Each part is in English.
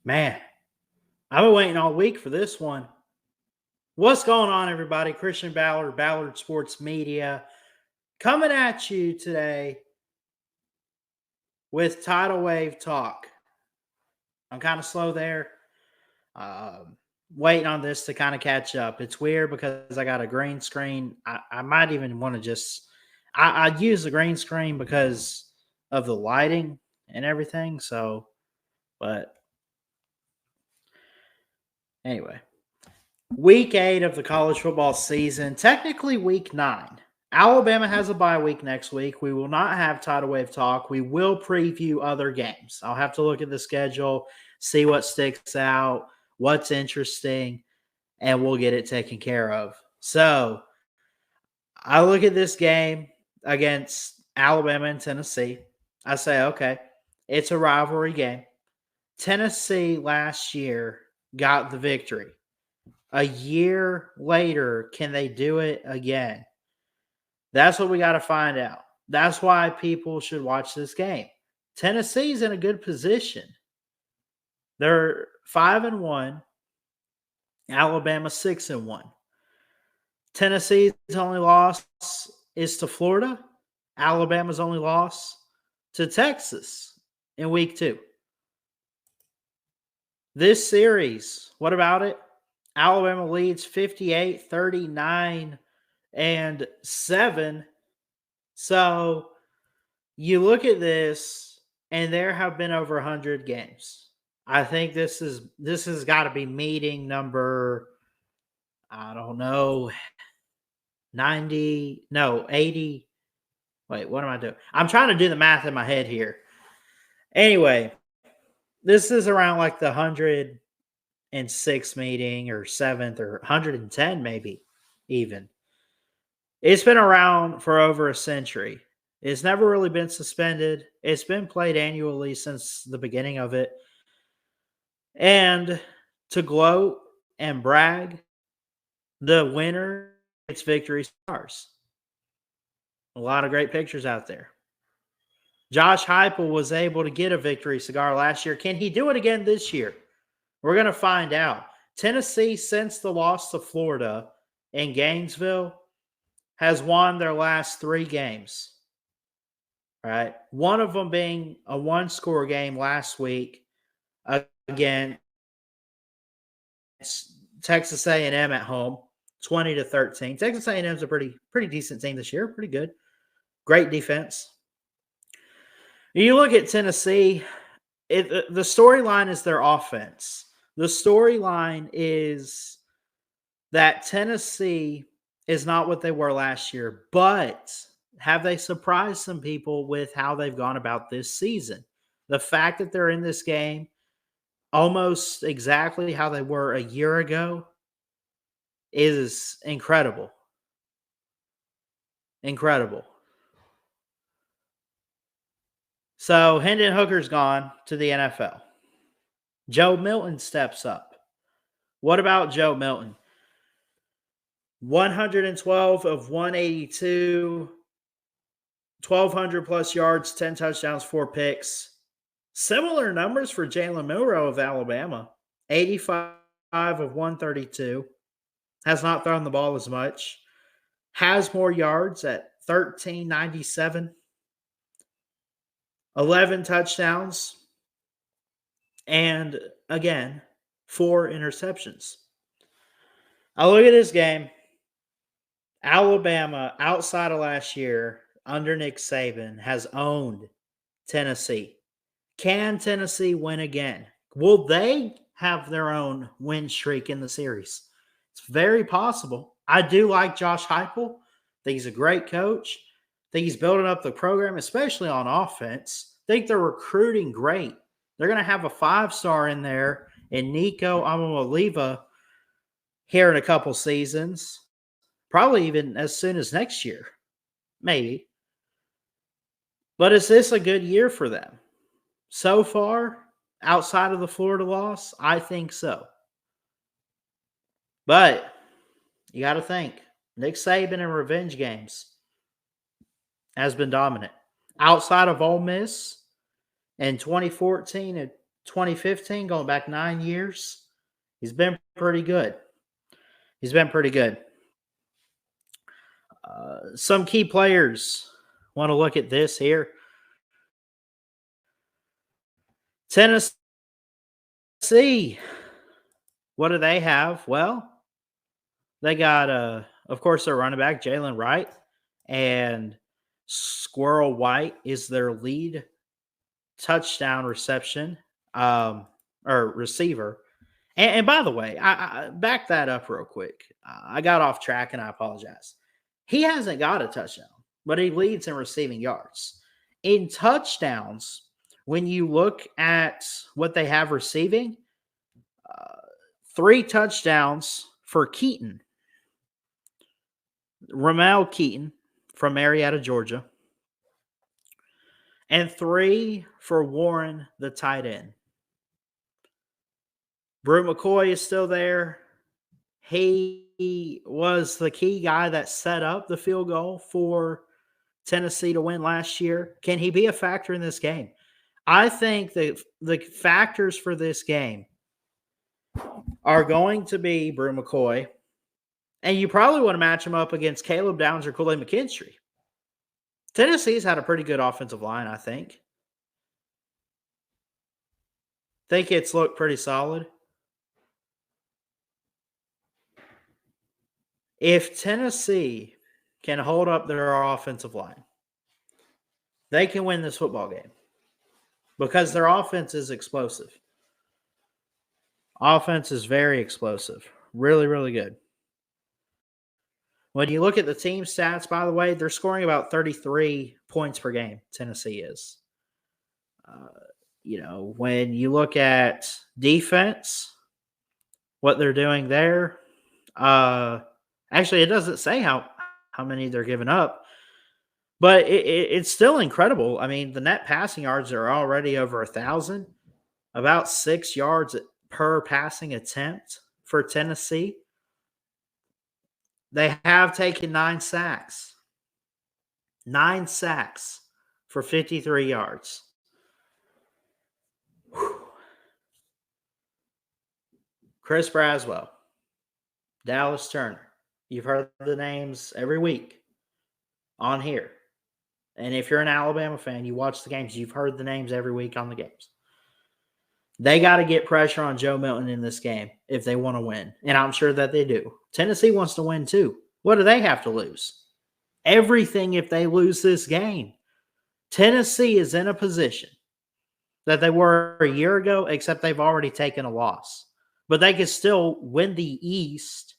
Man, I've been waiting all week for this one. What's going on, everybody? Christian Ballard, Ballard Sports Media, coming at you today with Tidal Wave Talk. I'm kind of slow there. Waiting on this to kind of catch up. It's weird because I got a green screen. I might even want to just – I use the green screen because of the lighting and everything. So, but anyway. Week 8 of the college football season, technically week 9. Alabama has a bye week next week. We will not have Tidal Wave Talk. We will preview other games. I'll have to look at the schedule, see what sticks out, what's interesting, and we'll get it taken care of. So I look at this game against Alabama and Tennessee. I say, okay, it's a rivalry game. Tennessee last year got the victory. A year later, can they do it again? That's what we got to find out. That's why people should watch this game. Tennessee's in a good position. They're 5-1. Alabama 6-1. Tennessee's only loss is to Florida. Alabama's only loss to Texas in week 2. This series, what about it? Alabama leads 58, 39, and 7. So you look at this, and there have been over 100 games. I think this has got to be meeting number, I don't know, 80. Wait, what am I doing? I'm trying to do the math in my head here. Anyway, this is around like the 106th meeting or 7th or 110 maybe even. It's been around for over a century. It's never really been suspended. It's been played annually since the beginning of it. And to gloat and brag, the winner gets victory stars. A lot of great pictures out there. Josh Heupel was able to get a victory cigar last year. Can he do it again this year? We're going to find out. Tennessee, since the loss to Florida in Gainesville, has won their last 3 games. Right? One of them being a 1-score game last week against Texas A&M at home, 20-13. Texas A&M is a pretty decent team this year. Pretty good. Great defense. You look at Tennessee, the storyline is their offense. The storyline is that Tennessee is not what they were last year, but have they surprised some people with how they've gone about this season? The fact that they're in this game almost exactly how they were a year ago is incredible. Incredible. So Hendon Hooker's gone to the NFL. Joe Milton steps up. What about Joe Milton? 112 of 182, 1,200 plus yards, 10 touchdowns, 4 picks. Similar numbers for Jalen Milroe of Alabama. 85 of 132. Has not thrown the ball as much. Has more yards at 1,397. 11 touchdowns. And again, 4 interceptions. I look at this game. Alabama, outside of last year, under Nick Saban, has owned Tennessee. Can Tennessee win again? Will they have their own win streak in the series? It's very possible. I do like Josh Heupel. I think he's a great coach. I think he's building up the program, especially on offense. think they're recruiting great. They're going to have a 5-star in there in Nico Amamoliva here in a couple seasons, probably even as soon as next year, maybe. But is this a good year for them? So far, outside of the Florida loss, I think so. But you got to think, Nick Saban in revenge games has been dominant. Outside of Ole Miss in 2014 and 2015, going back 9 years, he's been pretty good. He's been pretty good. Some key players want to look at this here. Tennessee, what do they have? Well, they got, of course, their running back, Jalen Wright, and Squirrel White is their lead touchdown reception or receiver. And by the way, I back that up real quick. I got off track and I apologize. He hasn't got a touchdown, but he leads in receiving yards. In touchdowns, when you look at what they have receiving, 3 touchdowns for Keaton. Ramel Keaton from Marietta, Georgia. And 3 for Warren, the tight end. Bru McCoy is still there. He was the key guy that set up the field goal for Tennessee to win last year. Can he be a factor in this game? I think the factors for this game are going to be Bru McCoy, and you probably want to match him up against Caleb Downs or Kool-Aid McKinstry. Tennessee's had a pretty good offensive line, I think. Think it's looked pretty solid. If Tennessee can hold up their offensive line, they can win this football game because their offense is explosive. Offense is very explosive. Really, really good. When you look at the team stats, by the way, they're scoring about 33 points per game, Tennessee is. When you look at defense, what they're doing there, actually, it doesn't say how many they're giving up, but it's still incredible. I mean, the net passing yards are already over 1,000, about 6 yards per passing attempt for Tennessee. They have taken 9 sacks. 9 sacks for 53 yards. Whew. Chris Braswell, Dallas Turner. You've heard the names every week on here. And if you're an Alabama fan, you watch the games, you've heard the names every week on the games. They got to get pressure on Joe Milton in this game if they want to win. And I'm sure that they do. Tennessee wants to win too. What do they have to lose? Everything if they lose this game. Tennessee is in a position that they were a year ago, except they've already taken a loss. But they could still win the East,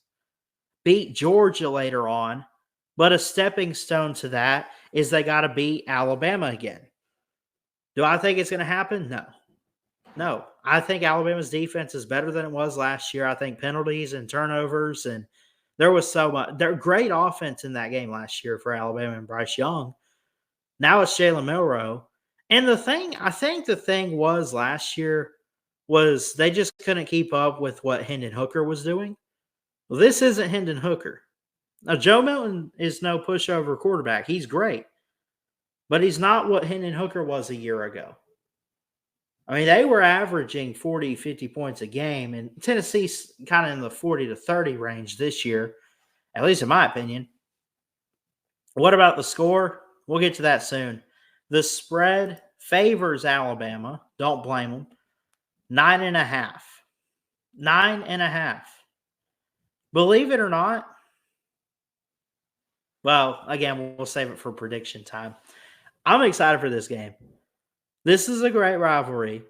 beat Georgia later on. But a stepping stone to that is they got to beat Alabama again. Do I think it's going to happen? No. I think Alabama's defense is better than it was last year. I think penalties and turnovers, and there was so much. They're great offense in that game last year for Alabama and Bryce Young. Now it's Jalen Milroe. And I think the thing was last year was they just couldn't keep up with what Hendon Hooker was doing. Well, this isn't Hendon Hooker. Now, Joe Milton is no pushover quarterback. He's great. But he's not what Hendon Hooker was a year ago. I mean, they were averaging 40, 50 points a game, and Tennessee's kind of in the 40 to 30 range this year, at least in my opinion. What about the score? We'll get to that soon. The spread favors Alabama. Don't blame them. 9.5. 9.5. Believe it or not, well, again, we'll save it for prediction time. I'm excited for this game. This is a great rivalry.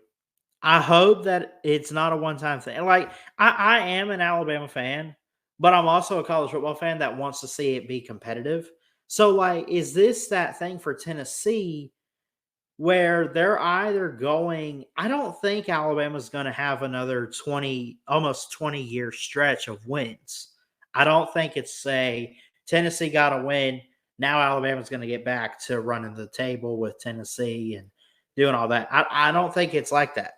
I hope that it's not a one-time thing. Like, I am an Alabama fan, but I'm also a college football fan that wants to see it be competitive. So, like, is this that thing for Tennessee where they're either going, I don't think Alabama's going to have another almost 20-year stretch of wins. I don't think it's say Tennessee got a win. Now Alabama's going to get back to running the table with Tennessee and doing all that. I don't think it's like that.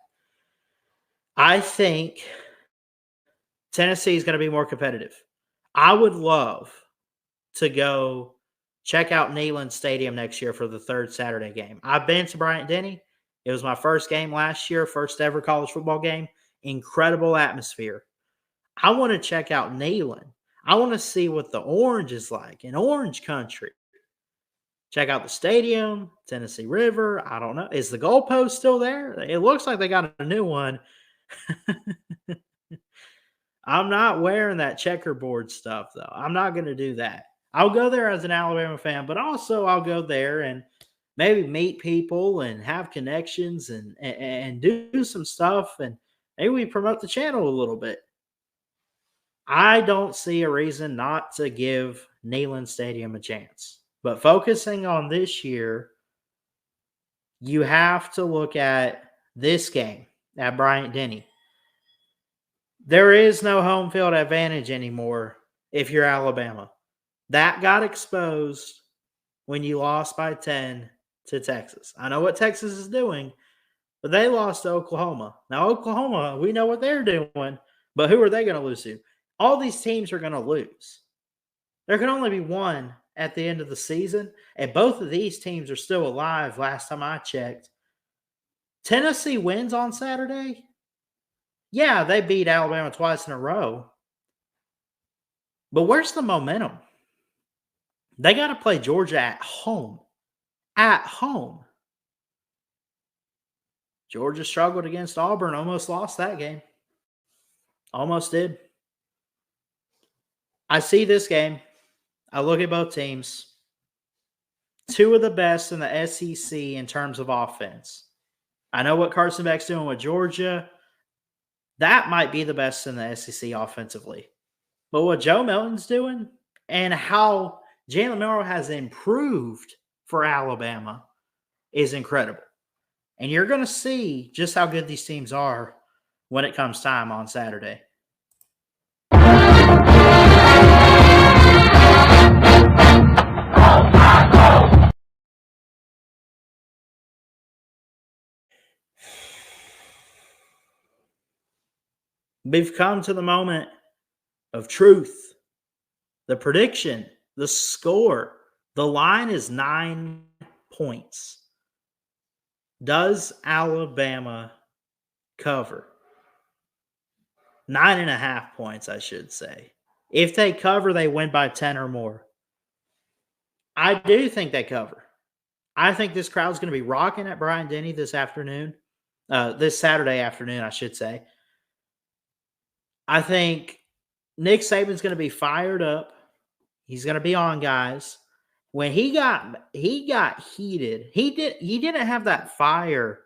I think Tennessee is going to be more competitive. I would love to go check out Neyland Stadium next year for the third Saturday game. I've been to Bryant-Denny. It was my first game last year, first ever college football game. Incredible atmosphere. I want to check out Neyland. I want to see what the orange is like in orange country. Check out the stadium, Tennessee River. I don't know. Is the goalpost still there? It looks like they got a new one. I'm not wearing that checkerboard stuff, though. I'm not going to do that. I'll go there as an Alabama fan, but also I'll go there and maybe meet people and have connections and do some stuff, and maybe we promote the channel a little bit. I don't see a reason not to give Neyland Stadium a chance. But focusing on this year, you have to look at this game at Bryant-Denny. There is no home field advantage anymore if you're Alabama. That got exposed when you lost by 10 to Texas. I know what Texas is doing, but they lost to Oklahoma. Now, Oklahoma, we know what they're doing, but who are they going to lose to? All these teams are going to lose. There can only be one at the end of the season, and both of these teams are still alive last time I checked. Tennessee wins on Saturday. Yeah, they beat Alabama twice in a row. But where's the momentum? They got to play Georgia at home. At home. Georgia struggled against Auburn, almost lost that game. Almost did. I see this game. I look at both teams. Two of the best in the SEC in terms of offense. I know what Carson Beck's doing with Georgia. That might be the best in the SEC offensively. But what Joe Milton's doing and how Jalen Milroe has improved for Alabama is incredible. And you're going to see just how good these teams are when it comes time on Saturday. We've come to the moment of truth. The prediction, the score, the line is 9 points. Does Alabama cover? 9.5 points, I should say. If they cover, they win by 10 or more. I do think they cover. I think this crowd's going to be rocking at Bryant-Denny this afternoon. This Saturday afternoon, I should say. I think Nick Saban's going to be fired up. He's going to be on guys. When he got heated, he didn't have that fire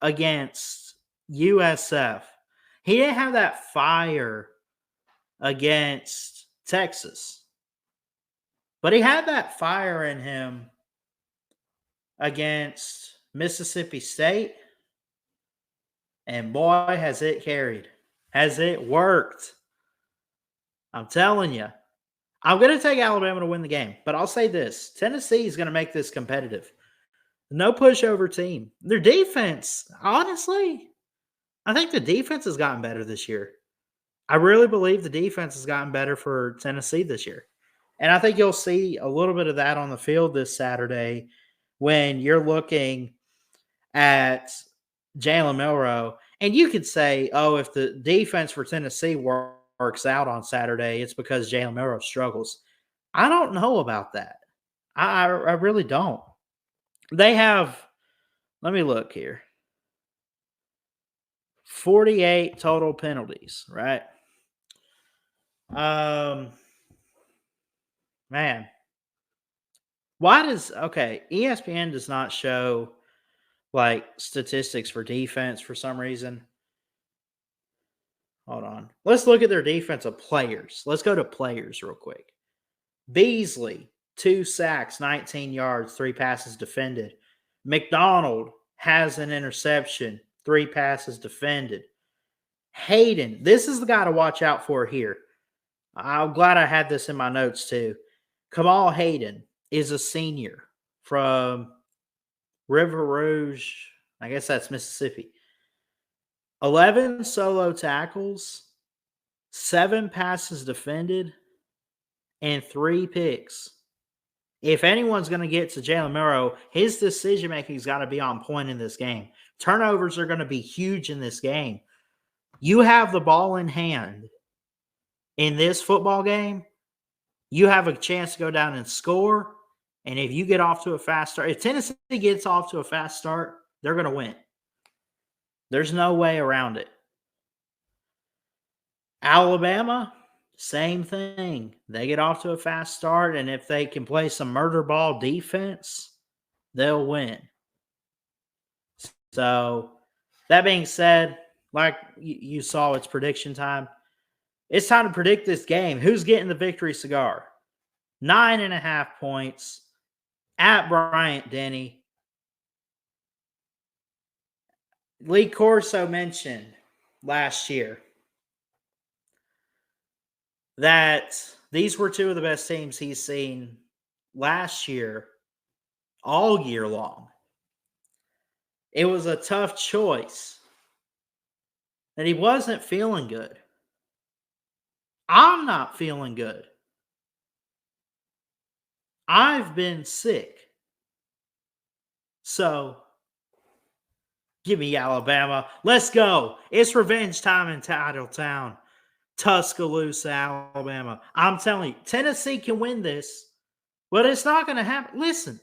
against USF. He didn't have that fire against Texas. But he had that fire in him against Mississippi State. And boy, has it carried. Has it worked? I'm telling you. I'm going to take Alabama to win the game. But I'll say this. Tennessee is going to make this competitive. No pushover team. Their defense, honestly, I think the defense has gotten better this year. I really believe the defense has gotten better for Tennessee this year. And I think you'll see a little bit of that on the field this Saturday when you're looking at Jalen Milroe. And you could say, oh, if the defense for Tennessee works out on Saturday, it's because Jalen Milroe struggles. I don't know about that. I really don't. They have, let me look here, 48 total penalties, right? Man. ESPN does not show like statistics for defense for some reason. Hold on. Let's look at their defensive players. Let's go to players real quick. Beasley, 2 sacks, 19 yards, 3 passes defended. McDonald has an interception, 3 passes defended. Hayden, this is the guy to watch out for here. I'm glad I had this in my notes too. Kamal Hayden is a senior from River Rouge. I guess that's Mississippi. 11 solo tackles, 7 passes defended, and 3 picks. If anyone's going to get to Jalen Milroe, his decision-making has got to be on point in this game. Turnovers are going to be huge in this game. You have the ball in hand in this football game, you have a chance to go down and score. And if you get off to a fast start, if Tennessee gets off to a fast start, they're going to win. There's no way around it. Alabama, same thing. They get off to a fast start, and if they can play some murder ball defense, they'll win. So, that being said, like you saw, it's prediction time. It's time to predict this game. Who's getting the victory cigar? 9.5 points at Bryant-Denny. Lee Corso mentioned last year that these were 2 of the best teams he's seen last year, all year long. It was a tough choice, and he wasn't feeling good. I'm not feeling good. I've been sick. So, give me Alabama. Let's go. It's revenge time in Titletown. Tuscaloosa, Alabama. I'm telling you, Tennessee can win this, but it's not going to happen. Listen,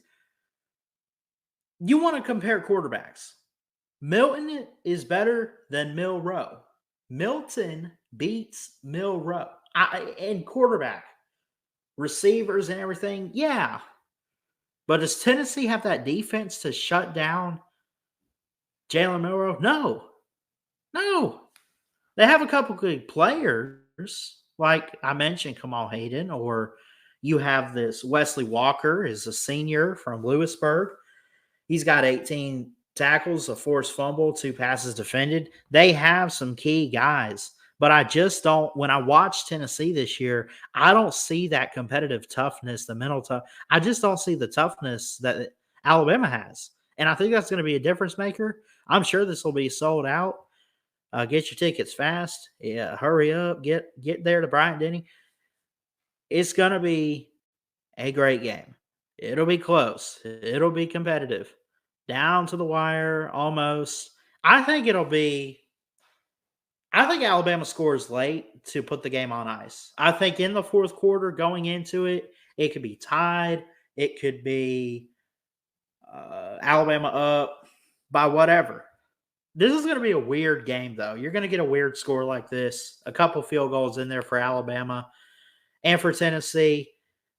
you want to compare quarterbacks. Milton is better than Milroe. Milton beats Milroe. And quarterback, receivers and everything, yeah. But does Tennessee have that defense to shut down Jalen Milroe? No. They have a couple good players, like I mentioned, Kamal Hayden, or you have this Wesley Walker is a senior from Lewisburg. He's got 18 tackles, a forced fumble, 2 passes defended. They have some key guys, but I just don't. When I watch Tennessee this year, I don't see that competitive toughness, the mental tough. I just don't see the toughness that Alabama has, and I think that's going to be a difference maker. I'm sure this will be sold out. Get your tickets fast. Yeah, hurry up. Get there to Bryant-Denny. It's going to be a great game. It'll be close. It'll be competitive. Down to the wire, almost. I think Alabama scores late to put the game on ice. I think in the fourth quarter, going into it, it could be tied. It could be Alabama up by whatever. This is going to be a weird game, though. You're going to get a weird score like this. A couple field goals in there for Alabama and for Tennessee.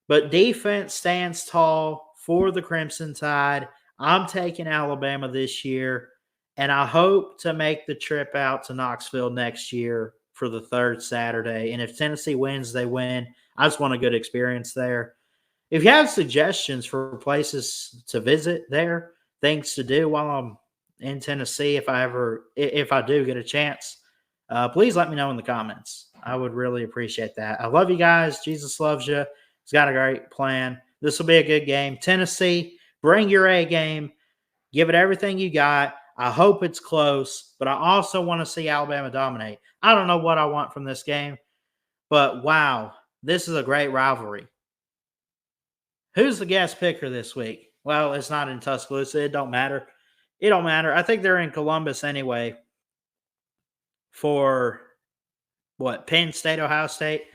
But defense stands tall for the Crimson Tide. I'm taking Alabama this year, and I hope to make the trip out to Knoxville next year for the 3rd Saturday. And if Tennessee wins, they win. I just want a good experience there. If you have suggestions for places to visit there, things to do while I'm in Tennessee, if I do get a chance, please let me know in the comments. I would really appreciate that. I love you guys. Jesus loves you. He's got a great plan. This will be a good game. Tennessee, bring your A game. Give it everything you got. I hope it's close, but I also want to see Alabama dominate. I don't know what I want from this game, but wow, this is a great rivalry. Who's the guest picker this week? Well, it's not in Tuscaloosa. It don't matter. I think they're in Columbus anyway for Penn State, Ohio State.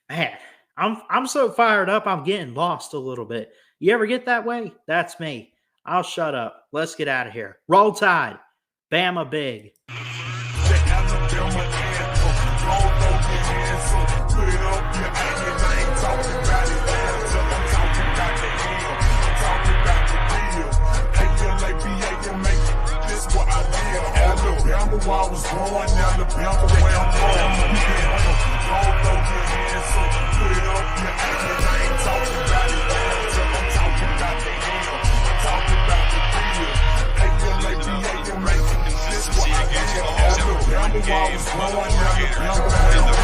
Man, I'm so fired up. I'm getting lost a little bit. You ever get that way? That's me. I'll shut up. Let's get out of here. Roll Tide. Bama big. Alabama, where I was born, Alabama, where I'm from. Throw your hands up, put it up, your ass, I ain't talking about it, I'm talking about the hell, I'm talking about the deal. game. Both Raiders in the